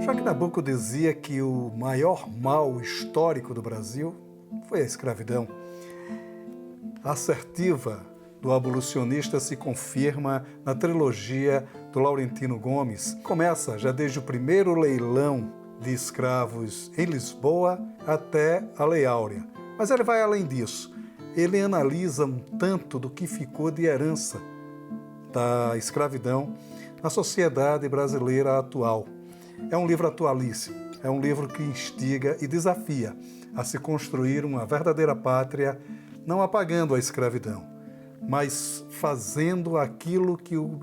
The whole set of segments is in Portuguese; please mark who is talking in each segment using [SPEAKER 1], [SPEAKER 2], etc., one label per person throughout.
[SPEAKER 1] Joaquim Nabuco dizia que o maior mal histórico do Brasil foi a escravidão. A assertiva do abolicionista se confirma na trilogia do Laurentino Gomes. Começa já desde o primeiro leilão de escravos em Lisboa até a Lei Áurea. Mas ele vai além disso. Ele analisa um tanto do que ficou de herança da escravidão na sociedade brasileira atual. É um livro atualíssimo, é um livro que instiga e desafia a se construir uma verdadeira pátria, não apagando a escravidão, mas fazendo aquilo que o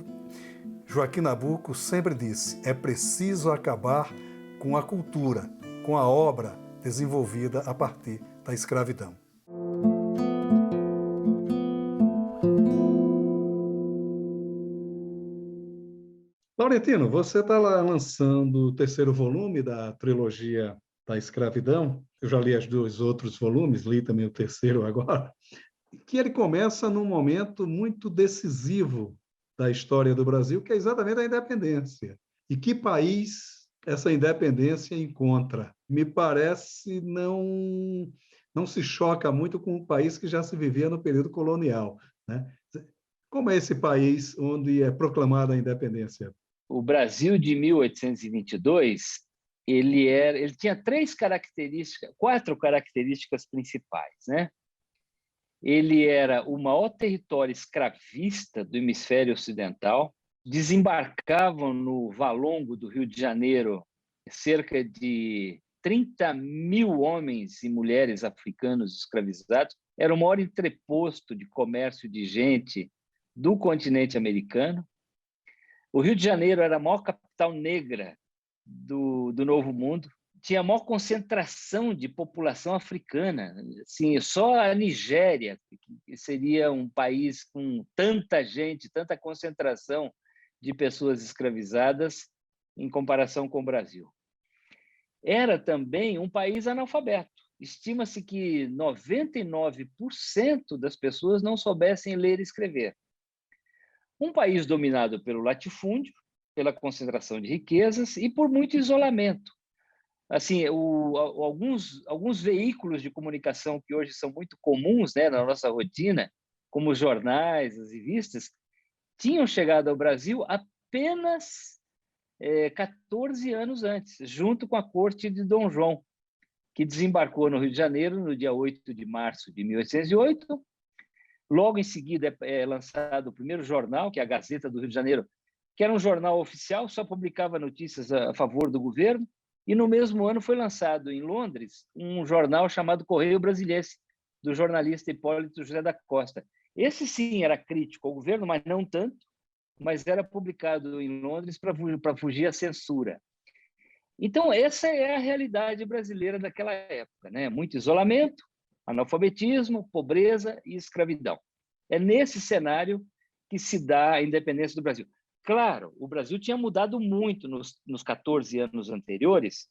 [SPEAKER 1] Joaquim Nabuco sempre disse: é preciso acabar com a cultura, com a obra desenvolvida a partir da escravidão. Laurentino, você está lá lançando o terceiro volume da trilogia da escravidão. Eu já li os dois outros volumes, li também o terceiro agora, que ele começa num momento muito decisivo da história do Brasil, que é exatamente a independência. E que país essa independência encontra? Me parece não se choca muito com o país que já se vivia no período colonial, né? Como é esse país onde é proclamada a independência?
[SPEAKER 2] O Brasil de 1822, ele tinha quatro características principais, né? Ele era o maior território escravista do hemisfério ocidental. Desembarcavam no Valongo do Rio de Janeiro cerca de 30 mil homens e mulheres africanos escravizados. Era o maior entreposto de comércio de gente do continente americano. O Rio de Janeiro era a maior capital negra do Novo Mundo. Tinha a maior concentração de população africana. Assim, só a Nigéria, que seria um país com tanta gente, tanta concentração de pessoas escravizadas em comparação com o Brasil. Era também um país analfabeto. Estima-se que 99% das pessoas não soubessem ler e escrever. Um país dominado pelo latifúndio, pela concentração de riquezas e por muito isolamento. Assim, alguns veículos de comunicação que hoje são muito comuns, né, na nossa rotina, como os jornais, as revistas, tinham chegado ao Brasil apenas 14 anos antes, junto com a corte de Dom João, que desembarcou no Rio de Janeiro no dia 8 de março de 1808. Logo em seguida é lançado o primeiro jornal, que é a Gazeta do Rio de Janeiro, que era um jornal oficial, só publicava notícias a favor do governo, e no mesmo ano foi lançado em Londres um jornal chamado Correio Brasiliense, do jornalista Hipólito José da Costa. Esse sim era crítico ao governo, mas não tanto, mas era publicado em Londres para fugir à censura. Então, essa é a realidade brasileira daquela época, né? Muito isolamento, analfabetismo, pobreza e escravidão. É nesse cenário que se dá a independência do Brasil. Claro, o Brasil tinha mudado muito nos 14 anos anteriores,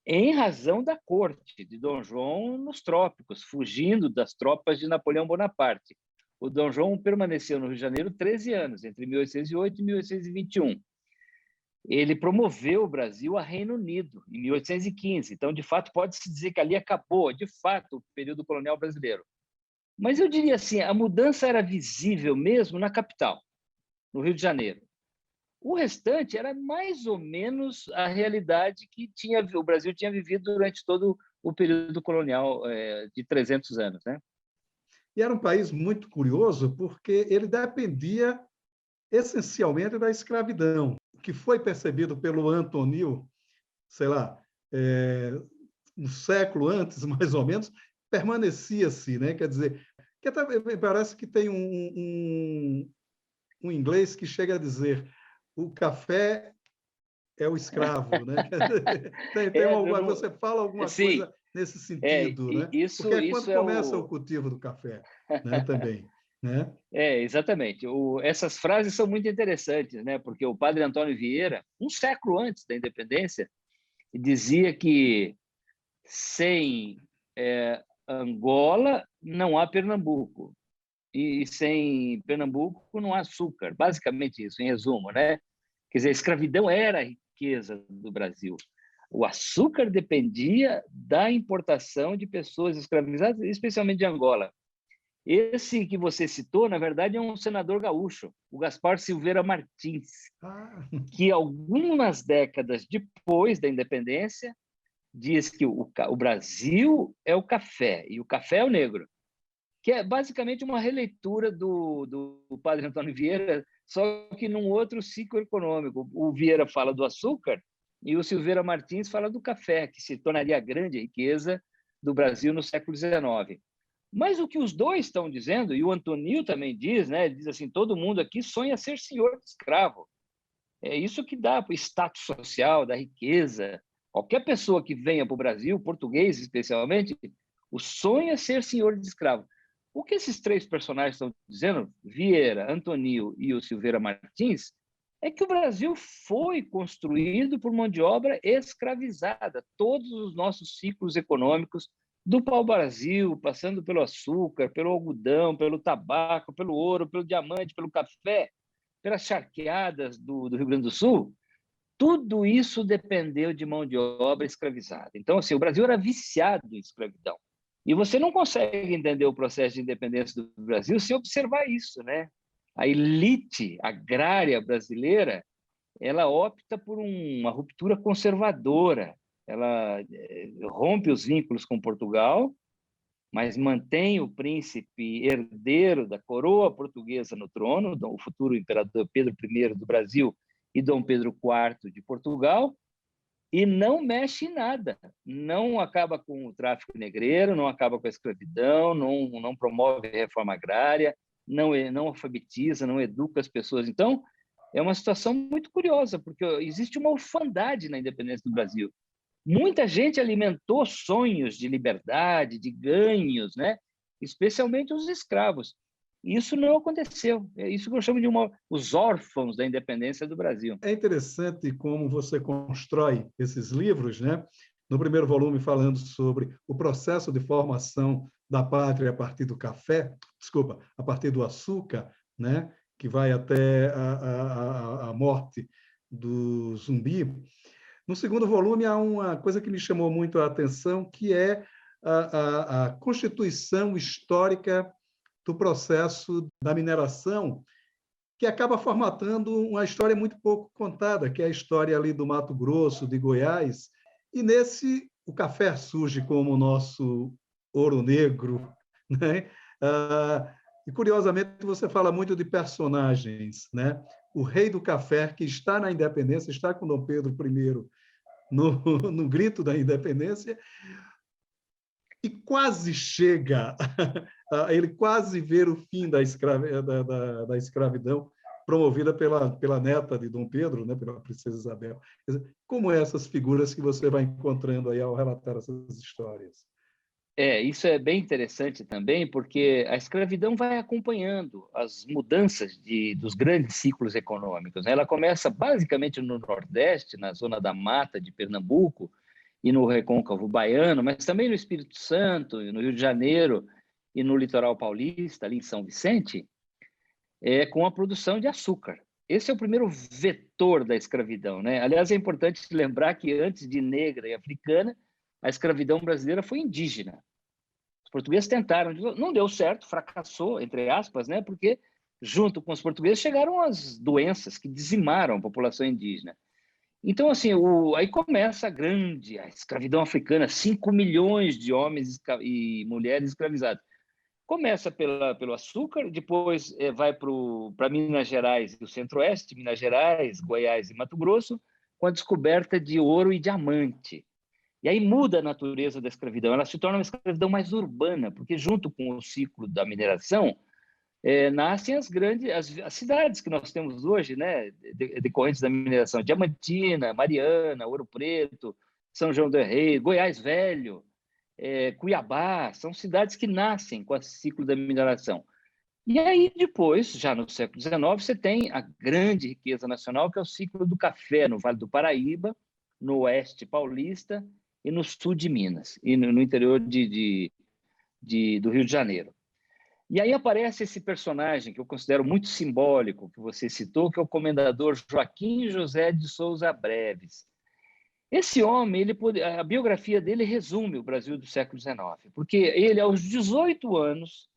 [SPEAKER 2] em razão da corte de Dom João nos trópicos, fugindo das tropas de Napoleão Bonaparte. O Dom João permaneceu no Rio de Janeiro 13 anos, entre 1808 e 1821. Ele promoveu o Brasil a Reino Unido, em 1815. Então, de fato, pode-se dizer que ali acabou, de fato, o período colonial brasileiro. Mas eu diria assim, a mudança era visível mesmo na capital, no Rio de Janeiro. O restante era mais ou menos a realidade que o Brasil tinha vivido durante todo o período colonial de 300 anos, né?
[SPEAKER 1] E era um país muito curioso, porque ele dependia essencialmente da escravidão, que foi percebido pelo Antonil, sei lá, um século antes, mais ou menos, permanecia-se, né? Quer dizer, que até parece que tem um inglês que chega a dizer: o café é o escravo, né? Você fala alguma
[SPEAKER 2] sim,
[SPEAKER 1] coisa nesse sentido, né? Porque é quando
[SPEAKER 2] isso é
[SPEAKER 1] começa o cultivo do café, né? Também, né?
[SPEAKER 2] Exatamente. Essas frases são muito interessantes, né? Porque o padre Antônio Vieira, um século antes da independência, dizia que sem Angola não há Pernambuco, e sem Pernambuco não há açúcar. Basicamente isso, em resumo, né? Quer dizer, a escravidão era riqueza do Brasil. O açúcar dependia da importação de pessoas escravizadas, especialmente de Angola. Esse que você citou, na verdade, é um senador gaúcho, o Gaspar Silveira Martins, que algumas décadas depois da independência diz que o Brasil é o café e o café é o negro, que é basicamente uma releitura do padre Antônio Vieira, só que num outro ciclo econômico. O Vieira fala do açúcar e o Silveira Martins fala do café, que se tornaria a grande riqueza do Brasil no século XIX. Mas o que os dois estão dizendo, e o Antonio também diz, né? Ele diz assim, todo mundo aqui sonha ser senhor de escravo. É isso que dá para o status social, da riqueza. Qualquer pessoa que venha para o Brasil, português especialmente, o sonho é ser senhor de escravo. O que esses três personagens estão dizendo, Vieira, Antonio e o Silveira Martins, é que o Brasil foi construído por mão de obra escravizada. Todos os nossos ciclos econômicos, do pau-brasil, passando pelo açúcar, pelo algodão, pelo tabaco, pelo ouro, pelo diamante, pelo café, pelas charqueadas do Rio Grande do Sul, tudo isso dependeu de mão de obra escravizada. Então, assim, o Brasil era viciado em escravidão. E você não consegue entender o processo de independência do Brasil sem observar isso, né? A elite agrária brasileira, ela opta por uma ruptura conservadora. Ela rompe os vínculos com Portugal, mas mantém o príncipe herdeiro da coroa portuguesa no trono, o futuro imperador Pedro I do Brasil e Dom Pedro IV de Portugal, e não mexe em nada. Não acaba com o tráfico negreiro, não acaba com a escravidão, não promove a reforma agrária, não alfabetiza, não educa as pessoas. Então, é uma situação muito curiosa, porque existe uma orfandade na independência do Brasil. Muita gente alimentou sonhos de liberdade, de ganhos, né? Especialmente os escravos. Isso não aconteceu. É isso que eu chamo de os órfãos da independência do Brasil.
[SPEAKER 1] É interessante como você constrói esses livros, né? No primeiro volume, falando sobre o processo de formação da pátria a partir do café, desculpa, a partir do açúcar, né? Que vai até a morte do Zumbi. No segundo volume, há uma coisa que me chamou muito a atenção, que é a constituição histórica do processo da mineração, que acaba formatando uma história muito pouco contada, que é a história ali do Mato Grosso, de Goiás. E nesse, o café surge como o nosso ouro negro, né? E, curiosamente, você fala muito de personagens, né? O rei do café, que está na independência, está com Dom Pedro I no grito da independência, e quase chega, ele quase vê o fim da escravidão promovida pela neta de Dom Pedro, né, pela princesa Isabel. Como essas figuras que você vai encontrando aí ao relatar essas histórias?
[SPEAKER 2] Isso é bem interessante também, porque a escravidão vai acompanhando as mudanças dos grandes ciclos econômicos, né? Ela começa basicamente no Nordeste, na zona da mata de Pernambuco e no Recôncavo Baiano, mas também no Espírito Santo, no Rio de Janeiro e no litoral paulista, ali em São Vicente, com a produção de açúcar. Esse é o primeiro vetor da escravidão, né? Aliás, é importante lembrar que antes de negra e africana, a escravidão brasileira foi indígena. Os portugueses tentaram, não deu certo, fracassou, entre aspas, né? Porque junto com os portugueses chegaram as doenças que dizimaram a população indígena. Então, assim, aí começa a escravidão africana, 5 milhões de homens e mulheres escravizados. Começa pelo açúcar, depois vai para Minas Gerais e o Centro-Oeste, Minas Gerais, Goiás e Mato Grosso, com a descoberta de ouro e diamante. E aí muda a natureza da escravidão, ela se torna uma escravidão mais urbana, porque junto com o ciclo da mineração, nascem as cidades que nós temos hoje, né, decorrentes da mineração, Diamantina, Mariana, Ouro Preto, São João del Rei, Goiás Velho, Cuiabá, são cidades que nascem com o ciclo da mineração. E aí depois, já no século XIX, você tem a grande riqueza nacional, que é o ciclo do café no Vale do Paraíba, no oeste paulista e no sul de Minas, e no interior do Rio de Janeiro. E aí aparece esse personagem que eu considero muito simbólico, que você citou, que é o comendador Joaquim José de Souza Breves. Esse homem, a biografia dele resume o Brasil do século XIX, porque ele, aos 18 anos,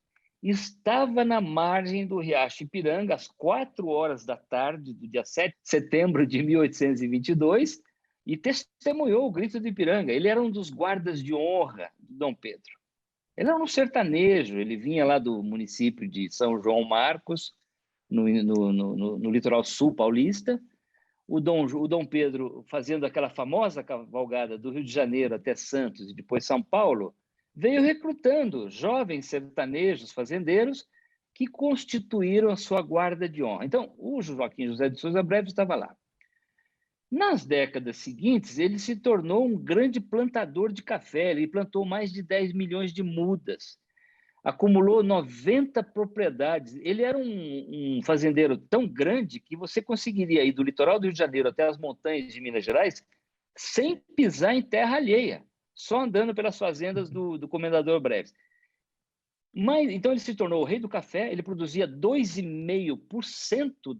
[SPEAKER 2] estava na margem do Riacho Ipiranga, às 4 horas da tarde do dia 7 de setembro de 1822, e testemunhou o Grito do Ipiranga. Ele era um dos guardas de honra de Dom Pedro. Ele era um sertanejo, ele vinha lá do município de São João Marcos, no litoral sul paulista. O Dom Pedro, fazendo aquela famosa cavalgada do Rio de Janeiro até Santos e depois São Paulo, veio recrutando jovens sertanejos, fazendeiros, que constituíram a sua guarda de honra. Então, o Joaquim José de Souza Breves estava lá. Nas décadas seguintes, ele se tornou um grande plantador de café, ele plantou mais de 10 milhões de mudas, acumulou 90 propriedades. Ele era um fazendeiro tão grande que você conseguiria ir do litoral do Rio de Janeiro até as montanhas de Minas Gerais sem pisar em terra alheia, só andando pelas fazendas do comendador Breves. Mas, então ele se tornou o rei do café, ele produzia 2,5%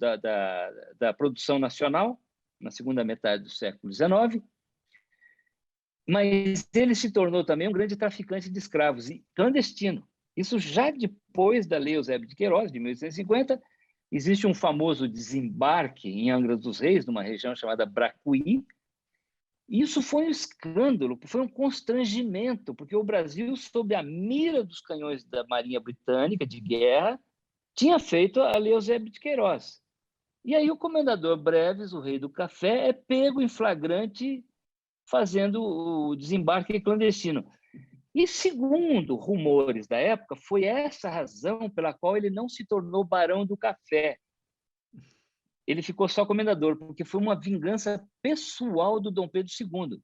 [SPEAKER 2] da produção nacional na segunda metade do século XIX, mas ele se tornou também um grande traficante de escravos e clandestino. Isso já depois da Lei Eusébio de Queiroz, de 1850, existe um famoso desembarque em Angra dos Reis, numa região chamada Bracuí. Isso foi um escândalo, foi um constrangimento, porque o Brasil, sob a mira dos canhões da Marinha Britânica de guerra, tinha feito a Lei Eusébio de Queiroz. E aí o comendador Breves, o rei do café, é pego em flagrante fazendo o desembarque clandestino. E, segundo rumores da época, foi essa a razão pela qual ele não se tornou barão do café. Ele ficou só comendador, porque foi uma vingança pessoal do Dom Pedro II,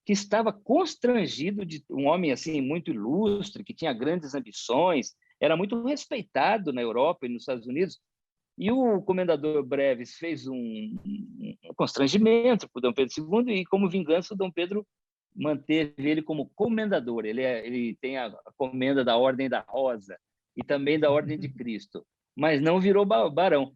[SPEAKER 2] que estava constrangido de um homem assim muito ilustre, que tinha grandes ambições, era muito respeitado na Europa e nos Estados Unidos. E o comendador Breves fez um constrangimento para o Dom Pedro II e, como vingança, o Dom Pedro manteve ele como comendador. Ele tem a comenda da Ordem da Rosa e também da Ordem de Cristo, mas não virou barão.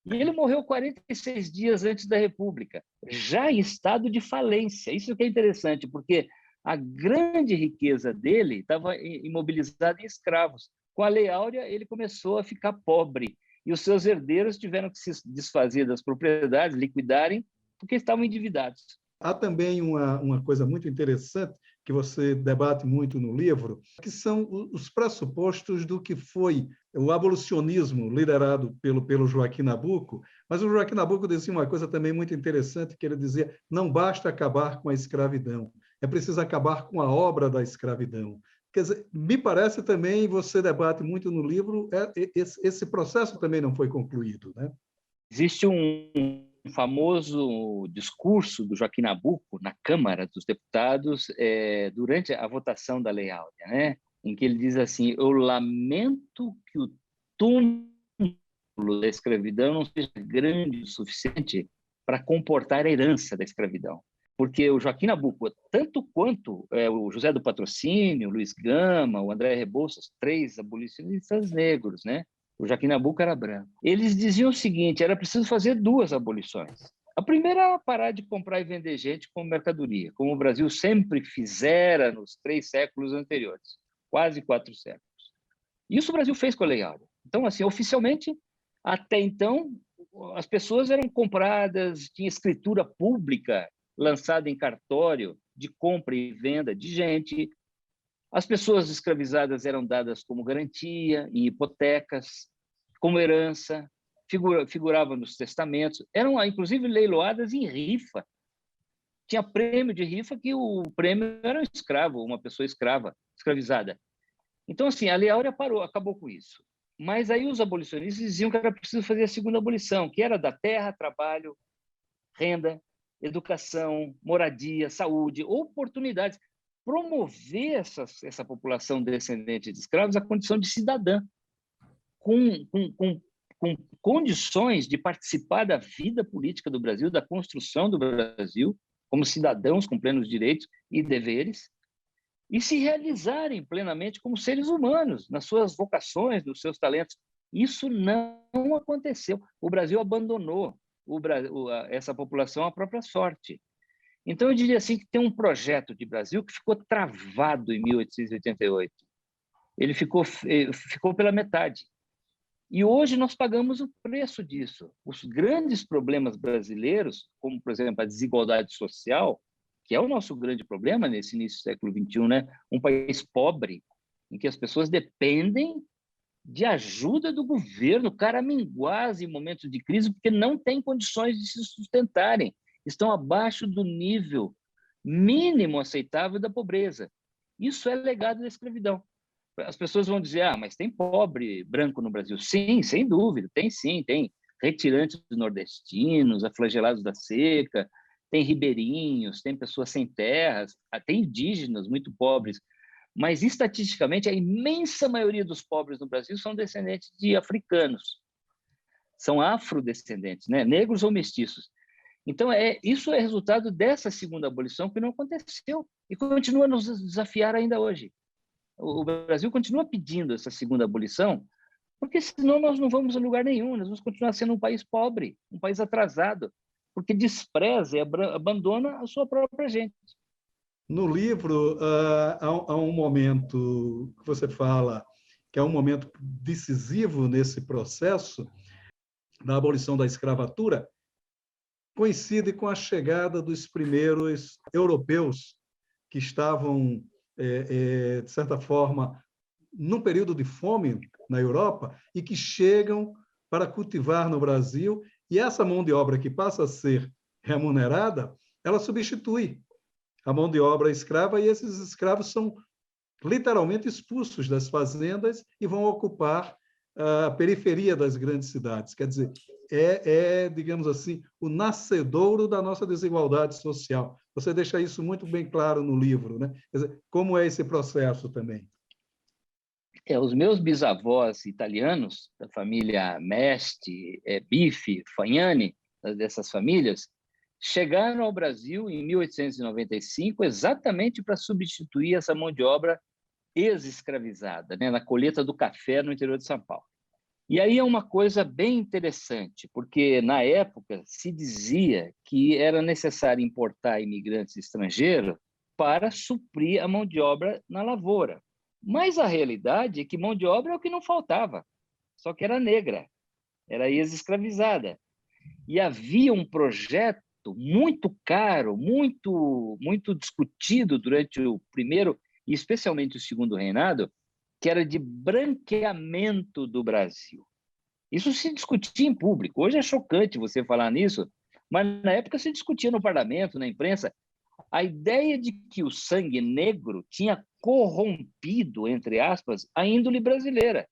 [SPEAKER 2] E ele morreu 46 dias antes da República, já em estado de falência. Isso que é interessante, porque a grande riqueza dele estava imobilizada em escravos. Com a Lei Áurea, ele começou a ficar pobre e os seus herdeiros tiveram que se desfazer das propriedades, liquidarem, porque estavam endividados.
[SPEAKER 1] Há também uma coisa muito interessante que você debate muito no livro, que são os pressupostos do que foi o abolicionismo liderado pelo Joaquim Nabuco. Mas o Joaquim Nabuco dizia uma coisa também muito interessante, que ele dizia: não basta acabar com a escravidão, é preciso acabar com a obra da escravidão. Quer dizer, me parece também, você debate muito no livro, esse processo também não foi concluído, né?
[SPEAKER 2] Existe um famoso discurso do Joaquim Nabuco na Câmara dos Deputados durante a votação da Lei Áurea, né? Em que ele diz assim: eu lamento que o túmulo da escravidão não seja grande o suficiente para comportar a herança da escravidão. Porque o Joaquim Nabuco, tanto quanto o José do Patrocínio, o Luiz Gama, o André Rebouças, 3 abolicionistas negros, né? O Joaquim Nabuco era branco. Eles diziam o seguinte: era preciso fazer 2 abolições. A primeira era parar de comprar e vender gente como mercadoria, como o Brasil sempre fizera nos 3 séculos anteriores, quase 4 séculos. Isso o Brasil fez com a Lei Áurea. Então, assim, oficialmente, até então, as pessoas eram compradas, tinha escritura pública lançada em cartório de compra e venda de gente. As pessoas escravizadas eram dadas como garantia, em hipotecas, como herança, figuravam nos testamentos, eram inclusive leiloadas em rifa. Tinha prêmio de rifa que o prêmio era um escravo, uma pessoa escravizada. Então, assim, a Lei Áurea acabou com isso. Mas aí os abolicionistas diziam que era preciso fazer a segunda abolição, que era da terra, trabalho, renda, educação, moradia, saúde, oportunidades. Promover essa população descendente de escravos à condição de cidadã, com condições de participar da vida política do Brasil, da construção do Brasil, como cidadãos com plenos direitos e deveres, e se realizarem plenamente como seres humanos, nas suas vocações, nos seus talentos. Isso não aconteceu. O Brasil abandonou essa população à própria sorte. Então, eu diria assim que tem um projeto de Brasil que ficou travado em 1888. Ele ficou pela metade. E hoje nós pagamos o preço disso. Os grandes problemas brasileiros, como, por exemplo, a desigualdade social, que é o nosso grande problema nesse início do século XXI, né? Um país pobre, em que as pessoas dependem de ajuda do governo, caraminguás em momentos de crise, porque não têm condições de se sustentarem, estão abaixo do nível mínimo aceitável da pobreza. Isso é legado da escravidão. As pessoas vão dizer, mas tem pobre branco no Brasil. Sim, sem dúvida, tem sim, tem retirantes nordestinos, aflagelados da seca, tem ribeirinhos, tem pessoas sem terras, tem indígenas muito pobres, mas estatisticamente a imensa maioria dos pobres no Brasil são descendentes de africanos, são afrodescendentes, né? Negros ou mestiços. Então, isso é resultado dessa segunda abolição que não aconteceu e continua a nos desafiar ainda hoje. O Brasil continua pedindo essa segunda abolição, porque senão nós não vamos a lugar nenhum, nós vamos continuar sendo um país pobre, um país atrasado, porque despreza e abandona a sua própria gente.
[SPEAKER 1] No livro, há um momento que você fala que é um momento decisivo nesse processo da abolição da escravatura, coincide com a chegada dos primeiros europeus que estavam, de certa forma, num período de fome na Europa e que chegam para cultivar no Brasil, e essa mão de obra que passa a ser remunerada, ela substitui a mão de obra escrava, e esses escravos são literalmente expulsos das fazendas e vão ocupar a periferia das grandes cidades. Quer dizer, digamos assim, o nascedouro da nossa desigualdade social. Você deixa isso muito bem claro no livro, né? Quer dizer, como é esse processo também?
[SPEAKER 2] Os meus bisavós italianos, da família Mesti, Biffi, Fagnani, dessas famílias, chegaram ao Brasil em 1895 exatamente para substituir essa mão de obra ex-escravizada, né, na colheita do café no interior de São Paulo. E aí é uma coisa bem interessante, porque na época se dizia que era necessário importar imigrantes estrangeiros para suprir a mão de obra na lavoura. Mas a realidade é que mão de obra é o que não faltava, só que era negra, era ex-escravizada. E havia um projeto muito caro, muito discutido durante o primeiro e especialmente o segundo reinado, que era de branqueamento do Brasil. Isso se discutia em público. Hoje é chocante você falar nisso, mas na época se discutia no parlamento, na imprensa, a ideia de que o sangue negro tinha corrompido, entre aspas, a índole brasileira,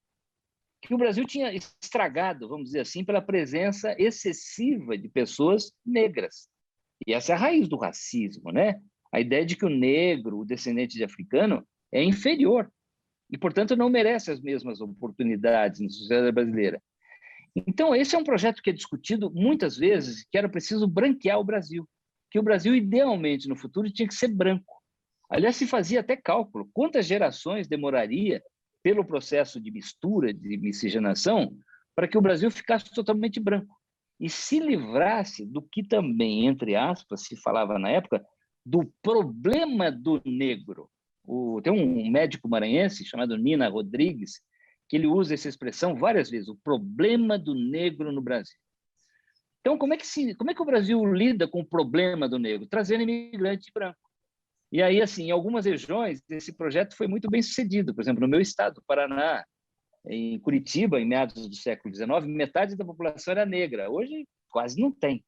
[SPEAKER 2] que o Brasil tinha estragado, vamos dizer assim, pela presença excessiva de pessoas negras. E essa é a raiz do racismo, né? A ideia de que o negro, o descendente de africano, é inferior e, portanto, não merece as mesmas oportunidades na sociedade brasileira. Então, esse é um projeto que é discutido muitas vezes, que era preciso branquear o Brasil, que o Brasil, idealmente, no futuro, tinha que ser branco. Aliás, se fazia até cálculo, quantas gerações demoraria pelo processo de mistura, de miscigenação, para que o Brasil ficasse totalmente branco e se livrasse do que também, entre aspas, se falava na época, do problema do negro. Tem um médico maranhense chamado Nina Rodrigues, que ele usa essa expressão várias vezes, o problema do negro no Brasil. Então, como é que o Brasil lida com o problema do negro? Trazendo imigrante branco. E aí, assim, em algumas regiões, esse projeto foi muito bem sucedido. Por exemplo, no meu estado, Paraná, em Curitiba, em meados do século XIX, metade da população era negra. Hoje, quase não tem.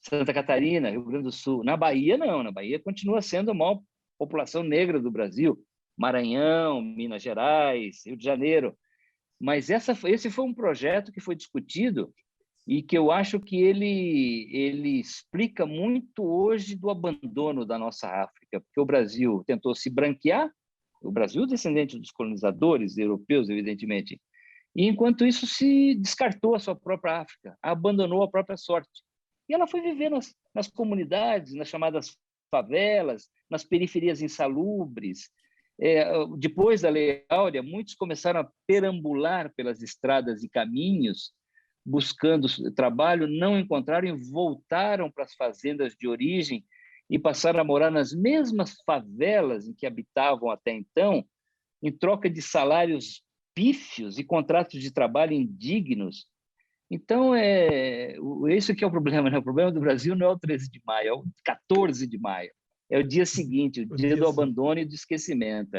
[SPEAKER 2] Santa Catarina, Rio Grande do Sul. Na Bahia, não. Na Bahia continua sendo a maior população negra do Brasil. Maranhão, Minas Gerais, Rio de Janeiro. Mas esse foi um projeto que foi discutido e que eu acho que ele explica muito hoje do abandono da nossa África, porque o Brasil tentou se branquear, o Brasil descendente dos colonizadores europeus, evidentemente, e enquanto isso se descartou a sua própria África, abandonou a própria sorte. E ela foi viver nas comunidades, nas chamadas favelas, nas periferias insalubres, Depois da Lei Áurea, muitos começaram a perambular pelas estradas e caminhos, buscando trabalho, não encontraram e voltaram para as fazendas de origem e passaram a morar nas mesmas favelas em que habitavam até então, em troca de salários pífios e contratos de trabalho indignos. Então, esse que é o problema, né? O problema do Brasil não é o 13 de maio, é o 14 de maio. É o dia seguinte, o dia do abandono e do esquecimento.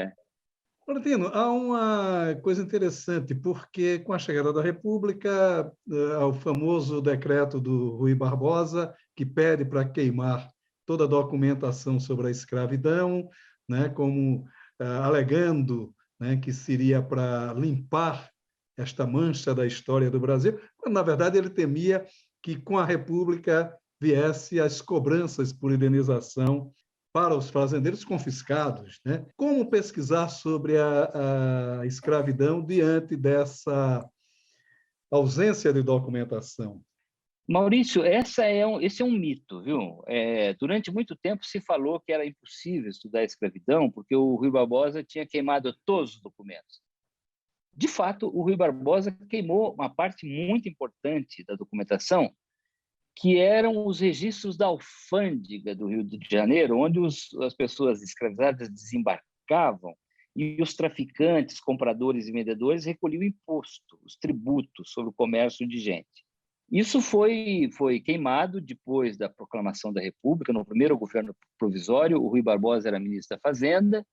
[SPEAKER 1] Florentino, há uma coisa interessante, porque com a chegada da República, ao famoso decreto do Rui Barbosa, que pede para queimar toda a documentação sobre a escravidão, né, como alegando, né, que seria para limpar esta mancha da história do Brasil, quando, na verdade, ele temia que, com a República, viesse as cobranças por indenização para os fazendeiros confiscados, né? Como pesquisar sobre a escravidão diante dessa ausência de documentação?
[SPEAKER 2] Maurício, esse é um mito, viu? Durante muito tempo se falou que era impossível estudar a escravidão porque o Rui Barbosa tinha queimado todos os documentos. De fato, o Rui Barbosa queimou uma parte muito importante da documentação, que eram os registros da alfândega do Rio de Janeiro, onde as pessoas escravizadas desembarcavam e os traficantes, compradores e vendedores recolhiam o imposto, os tributos sobre o comércio de gente. Isso foi queimado depois da proclamação da República, no primeiro governo provisório. O Rui Barbosa era ministro da Fazenda.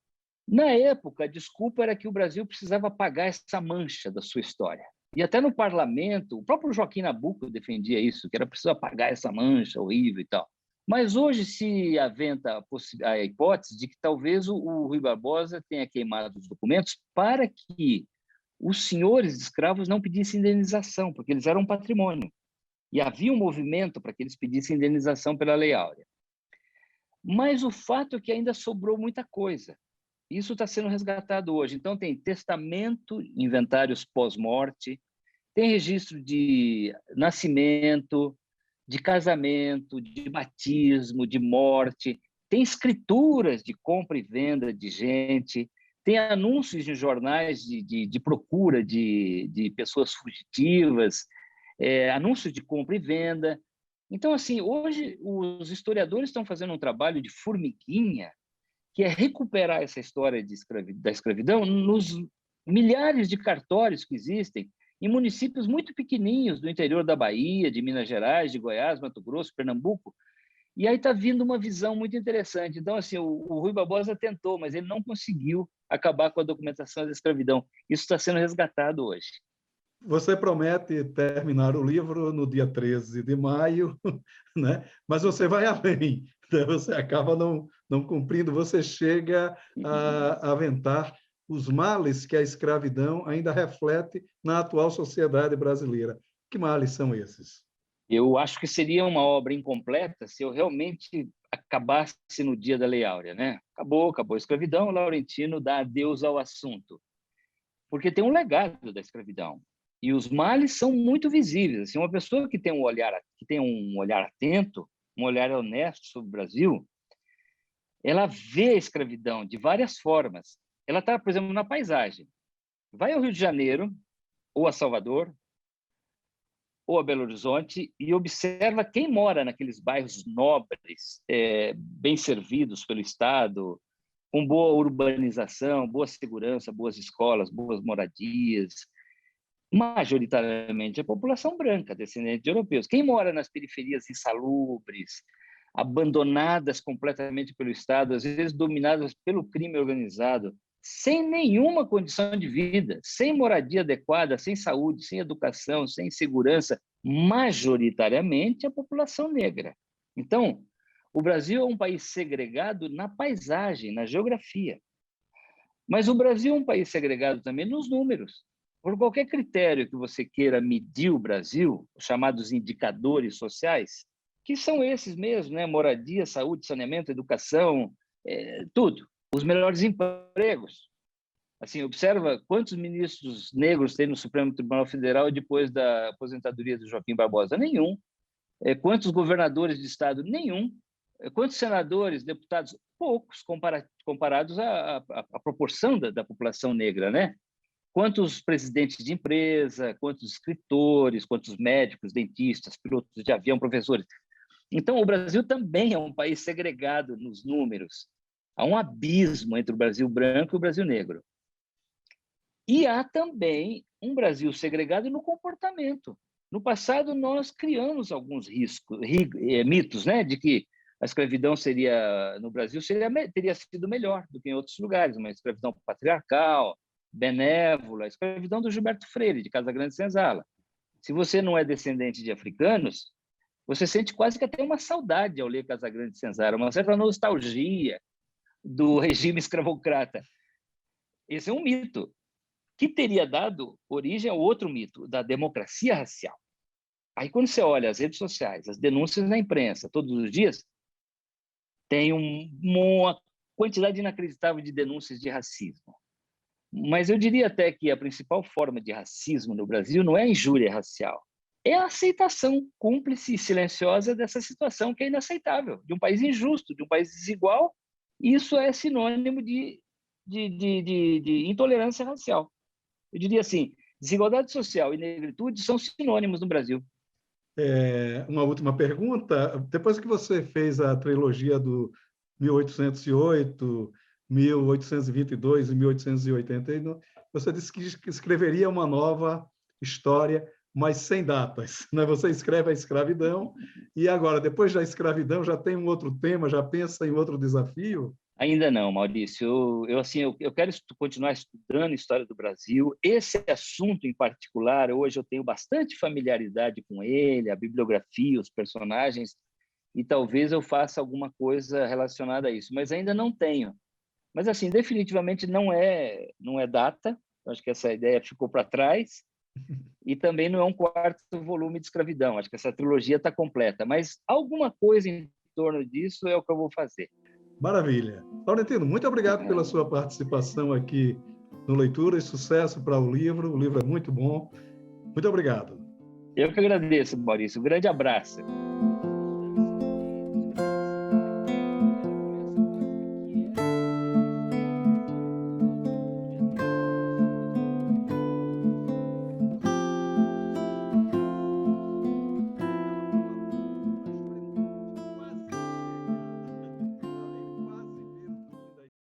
[SPEAKER 2] Na época, a desculpa era que o Brasil precisava apagar essa mancha da sua história. E até no parlamento, o próprio Joaquim Nabuco defendia isso, que era preciso apagar essa mancha horrível e tal. Mas hoje se aventa a hipótese de que talvez o Rui Barbosa tenha queimado os documentos para que os senhores de escravos não pedissem indenização, porque eles eram um patrimônio. E havia um movimento para que eles pedissem indenização pela Lei Áurea. Mas o fato é que ainda sobrou muita coisa. Isso está sendo resgatado hoje. Então, tem testamento, inventários pós-morte, tem registro de nascimento, de casamento, de batismo, de morte, tem escrituras de compra e venda de gente, tem anúncios em jornais de procura de pessoas fugitivas, anúncios de compra e venda. Então, assim, hoje os historiadores estão fazendo um trabalho de formiguinha, que é recuperar essa história da escravidão nos milhares de cartórios que existem em municípios muito pequeninhos do interior da Bahia, de Minas Gerais, de Goiás, Mato Grosso, Pernambuco. E aí está vindo uma visão muito interessante. Então, assim, o Rui Barbosa tentou, mas ele não conseguiu acabar com a documentação da escravidão. Isso está sendo resgatado hoje.
[SPEAKER 1] Você promete terminar o livro no dia 13 de maio, né? Mas você vai além, né? Você acaba não cumprindo, você chega a aventar os males que a escravidão ainda reflete na atual sociedade brasileira. Que males são esses?
[SPEAKER 2] Eu acho que seria uma obra incompleta se eu realmente acabasse no dia da Lei Áurea, né? Acabou a escravidão, o Laurentino dá adeus ao assunto. Porque tem um legado da escravidão. E os males são muito visíveis. Assim, uma pessoa que tem um olhar atento, um olhar honesto sobre o Brasil, ela vê a escravidão de várias formas. Ela está, por exemplo, na paisagem. Vai ao Rio de Janeiro, ou a Salvador, ou a Belo Horizonte, e observa quem mora naqueles bairros nobres, bem servidos pelo Estado, com boa urbanização, boa segurança, boas escolas, boas moradias. Majoritariamente a população branca, descendente de europeus. Quem mora nas periferias insalubres, abandonadas completamente pelo Estado, às vezes dominadas pelo crime organizado, sem nenhuma condição de vida, sem moradia adequada, sem saúde, sem educação, sem segurança, majoritariamente a população negra. Então, o Brasil é um país segregado na paisagem, na geografia. Mas o Brasil é um país segregado também nos números. Por qualquer critério que você queira medir o Brasil, os chamados indicadores sociais, que são esses mesmo, né? Moradia, saúde, saneamento, educação, tudo. Os melhores empregos. Assim, observa quantos ministros negros tem no Supremo Tribunal Federal depois da aposentadoria do Joaquim Barbosa? Nenhum. Quantos governadores de estado? Nenhum. Quantos senadores, deputados? Poucos, comparados à proporção da população negra, né? Quantos presidentes de empresa, quantos escritores, quantos médicos, dentistas, pilotos de avião, professores. Então, o Brasil também é um país segregado nos números. Há um abismo entre o Brasil branco e o Brasil negro. E há também um Brasil segregado no comportamento. No passado, nós criamos alguns mitos, né, de que a escravidão no Brasil teria sido melhor do que em outros lugares, uma escravidão patriarcal, benévola, a escravidão do Gilberto Freire, de Casagrande Senzala. Se você não é descendente de africanos, você sente quase que até uma saudade ao ler Casagrande Senzala, uma certa nostalgia do regime escravocrata. Esse é um mito que teria dado origem ao outro mito, da democracia racial. Aí, quando você olha as redes sociais, as denúncias na imprensa, todos os dias, tem uma quantidade inacreditável de denúncias de racismo. Mas eu diria até que a principal forma de racismo no Brasil não é a injúria racial, é a aceitação cúmplice e silenciosa dessa situação que é inaceitável, de um país injusto, de um país desigual, e isso é sinônimo de intolerância racial. Eu diria assim, desigualdade social e negritude são sinônimos no Brasil.
[SPEAKER 1] Uma última pergunta. Depois que você fez a trilogia do 1808, 1822 e 1889, você disse que escreveria uma nova história, mas sem datas, né? Você escreve a escravidão e agora, depois da escravidão, já tem um outro tema, já pensa em outro desafio?
[SPEAKER 2] Ainda não, Maurício. Eu quero continuar estudando a história do Brasil. Esse assunto em particular, hoje eu tenho bastante familiaridade com ele, a bibliografia, os personagens, e talvez eu faça alguma coisa relacionada a isso, mas ainda não tenho. Mas, assim, definitivamente não é data. Eu acho que essa ideia ficou para trás. E também não é um quarto volume de escravidão. Acho que essa trilogia está completa. Mas alguma coisa em torno disso é o que eu vou fazer.
[SPEAKER 1] Maravilha. Laurentino, muito obrigado pela sua participação aqui no Leitura e sucesso para o livro. O livro é muito bom. Muito obrigado.
[SPEAKER 2] Eu que agradeço, Maurício. Um grande abraço.